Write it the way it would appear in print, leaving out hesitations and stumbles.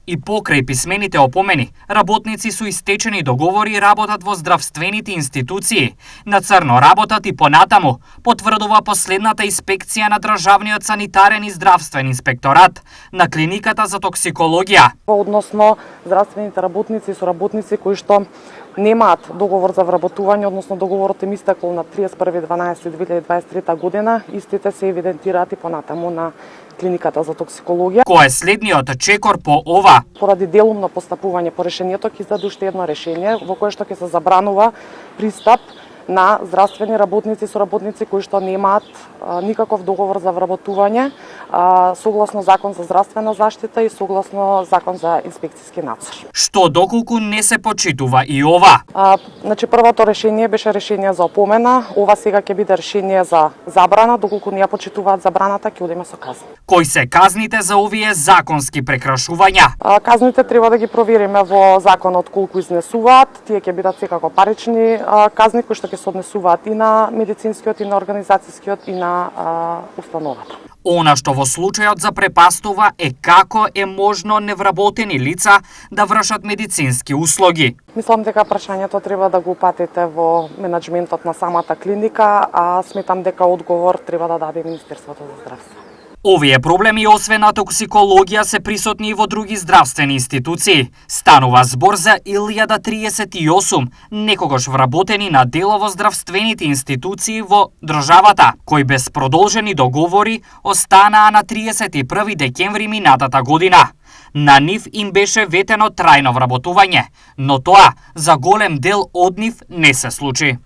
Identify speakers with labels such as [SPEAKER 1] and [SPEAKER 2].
[SPEAKER 1] И покрај писмените опомени, работници со истечени договори работат во здравствените институции. На црно работат и понатаму, потврдува последната инспекција на Државниот санитарен и здравствен инспекторат на клиниката за токсикологија.
[SPEAKER 2] Односно, здравствените работници со работници кои што немаат договор за вработување, односно договорот им истекол на 31.12.2023 година, истите се евидентираат и понатаму на клиниката за токсикологија.
[SPEAKER 1] Кој е следниот чекор по ова?
[SPEAKER 2] Поради делумно постапување по решението ќе издаде уште едно решение во кое што ќе се забранува пристап на здравствени работници со работници кои што немаат никаков договор за вработување, согласно Закон за здравствена заштита и согласно Закон за инспекцијски надзор.
[SPEAKER 1] Што доколку не се почитува и ова?
[SPEAKER 2] Значи првото решение беше решение за опомена, ова сега ќе биде решение за забрана, доколку не ја почитуваат забраната ќе одиме со казни.
[SPEAKER 1] Кои се казните за овие законски прекрашувања?
[SPEAKER 2] Казните треба да ги провериме во законот колку изнесуваат, тие ќе бидат секако парични казни кои што ќе се однесуваат и на медицинскиот и на организацијскиот и на установата.
[SPEAKER 1] Она што во случајот запрепастува е како е можно невработени лица да вршат медицински услуги.
[SPEAKER 2] Мислам дека прашањето треба да го упатите во менаџментот на самата клиника, а сметам дека одговор треба да даде Министерството за здравство.
[SPEAKER 1] Овие проблеми, освен на токсикологија, се присутни и во други здравствени институции. Станува збор за 1038 некогаш вработени на дело во здравствените институции во државата, кои без продолжени договори останаа на 31 декември минатата година. На нив им беше ветено трајно вработување, но тоа за голем дел од нив не се случи.